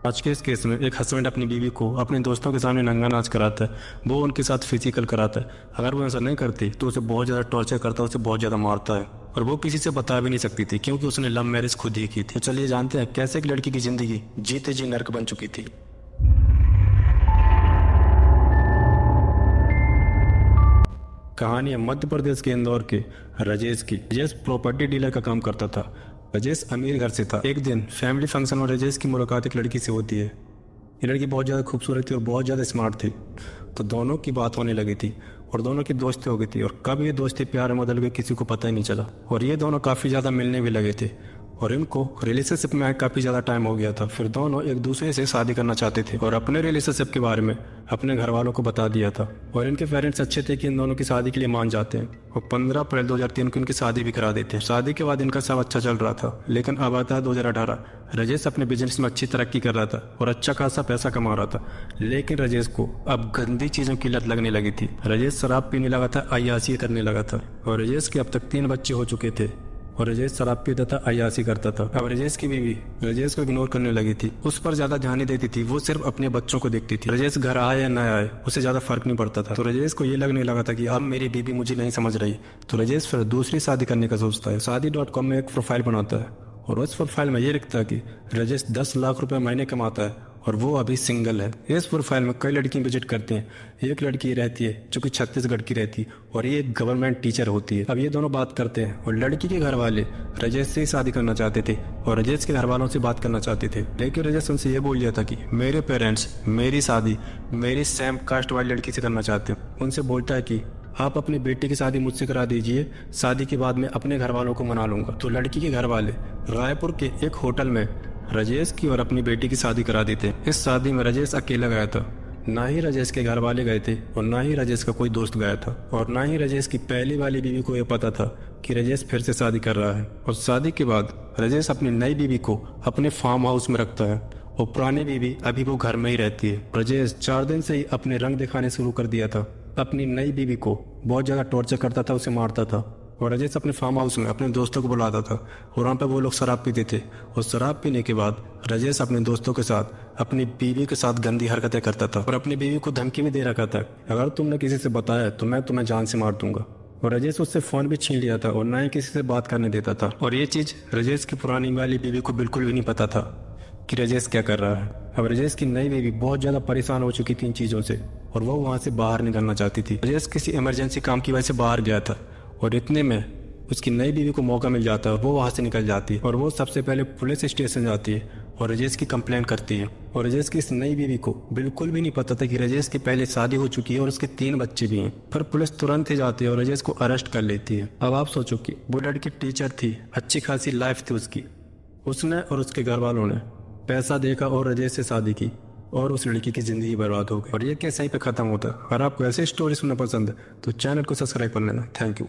आज के इस केस में एक हस्बैंड अपनी बीवी को अपने दोस्तों के सामने नंगा नाच कराता है। वो उनके साथ फिजिकल कराता है। अगर वो ऐसा नहीं करती तो उसे बहुत ज़्यादा टॉर्चर करता है, उसे बहुत ज़्यादा मारता है। और वो किसी से बता भी नहीं सकती थी क्योंकि उसने लव मैरिज खुद ही की थी। तो चलिए जानते हैं कैसे एक लड़की की ज़िंदगी जीते जी नर्क बन चुकी थी। कहानी है मध्य प्रदेश के इंदौर के राजेश की। राजेश प्रॉपर्टी डीलर का काम करता था। राजेश अमीर घर से था। एक दिन फैमिली फंक्शन में राजेश की मुलाकात एक लड़की से होती है। ये लड़की बहुत ज़्यादा खूबसूरत थी और बहुत ज़्यादा स्मार्ट थी। तो दोनों की बात होने लगी थी और दोनों की दोस्ती हो गई थी। और कब ये दोस्ती प्यार में बदल गई किसी को पता ही नहीं चला। और ये दोनों काफ़ी ज़्यादा मिलने भी लगे थे और इनको रिलेशनशिप में काफ़ी ज़्यादा टाइम हो गया था। फिर दोनों एक दूसरे से शादी करना चाहते थे और अपने रिलेशनशिप के बारे में अपने घर वालों को बता दिया था। और इनके पेरेंट्स अच्छे थे कि इन दोनों की शादी के लिए मान जाते हैं और 15 अप्रैल 2003 को इनकी शादी भी करा देते हैं। शादी के बाद इनका सब अच्छा चल रहा था। लेकिन अब आता है 2018। राजेश अपने बिजनेस में अच्छी तरक्की कर रहा था और अच्छा खासा पैसा कमा रहा था। लेकिन राजेश को अब गंदी चीज़ों की लत लगने लगी थी। राजेश शराब पीने लगा था, अय्याशी करने लगा था। और राजेश के अब तक 3 बच्चे हो चुके थे और राजेश शराब पीता था, अय्याशी करता था। अब राजेश की बीवी राजेश को इग्नोर करने लगी थी, उस पर ज्यादा ध्यान नहीं देती थी। वो सिर्फ अपने बच्चों को देखती थी। राजेश घर आए या न आए उसे ज्यादा फर्क नहीं पड़ता था। तो राजेश को ये लगने लगा था कि अब मेरी बीवी मुझे नहीं समझ रही। तो राजेश फिर दूसरी शादी करने का सोचता है। शादी.com में एक प्रोफाइल बनाता है और उस प्रोफाइल में ये लिखता है कि राजेश 10 लाख रुपए महीने कमाता है और वो अभी सिंगल है। इस प्रोफाइल में कई लड़कियां विजिट करते हैं। एक लड़की रहती है जो कि छत्तीसगढ़ की रहती है और ये एक गवर्नमेंट टीचर होती है। अब ये दोनों बात करते हैं और लड़की के घर वाले राजेश से ही शादी करना चाहते थे और राजेश के घर वालों से बात करना चाहते थे। लेकिन राजेश उनसे ये बोल दिया था कि मेरे पेरेंट्स मेरी शादी मेरी सेम कास्ट वाली लड़की से करना चाहते हैं। उनसे बोलता है कि आप अपनी बेटी की शादी मुझसे करा दीजिए, शादी के बाद मैं अपने घर वालों को मना लूंगा। तो लड़की के घर वाले रायपुर के एक होटल में राजेश की और अपनी बेटी की शादी करा दी थी। इस शादी में राजेश अकेला गया था। ना ही राजेश के घर वाले गए थे और ना ही राजेश का कोई दोस्त गया था और ना ही राजेश की पहली वाली बीवी को यह पता था कि राजेश फिर से शादी कर रहा है। और शादी के बाद राजेश अपनी नई बीवी को अपने फार्म हाउस में रखता है और पुरानी बीवी अभी वो घर में ही रहती है। राजेश 4 दिन से ही अपने रंग दिखाने शुरू कर दिया था। अपनी नई बीवी को बहुत ज्यादा टॉर्चर करता था, उसे मारता था। और राजेश अपने फार्म हाउस में अपने दोस्तों को बुलाता था और वहाँ पे वो लोग शराब पीते थे। और शराब पीने के बाद राजेश अपने दोस्तों के साथ अपनी बीवी के साथ गंदी हरकतें करता था और अपनी बीवी को धमकी भी दे रखा था, अगर तुमने किसी से बताया तो मैं तुम्हें जान से मार दूंगा। और राजेश उससे फोन भी छीन लिया था और ना ही किसी से बात करने देता था। और ये चीज राजेश की पुरानी वाली बीवी को बिल्कुल भी नहीं पता था कि राजेश क्या कर रहा है। अब राजेश की नई बीवी बहुत ज्यादा परेशान हो चुकी थी इन चीजों से और वो वहां से बाहर निकलना चाहती थी। राजेश किसी इमरजेंसी काम की वजह से बाहर गया था और इतने में उसकी नई बीवी को मौका मिल जाता है और वो वहां से निकल जाती है और वो सबसे पहले पुलिस स्टेशन जाती है और राजेश की कंप्लेंट करती है। और राजेश की इस नई बीवी को बिल्कुल भी नहीं पता था कि राजेश की पहले शादी हो चुकी है और उसके 3 बच्चे भी हैं। पर पुलिस तुरंत ही जाती है और राजेश को अरेस्ट कर लेती है। अब आप सोचो कि वो लड़की टीचर थी, अच्छी खासी लाइफ थी उसकी। उसने और उसके घर वालों ने पैसा देखा और राजेश से शादी की और उस लड़की की जिंदगी बर्बाद हो गई। और ये कैसे ही पे खत्म होता है। अगर आपको ऐसे स्टोरी सुनना पसंद है तो चैनल को सब्सक्राइब कर लेना। Thank you.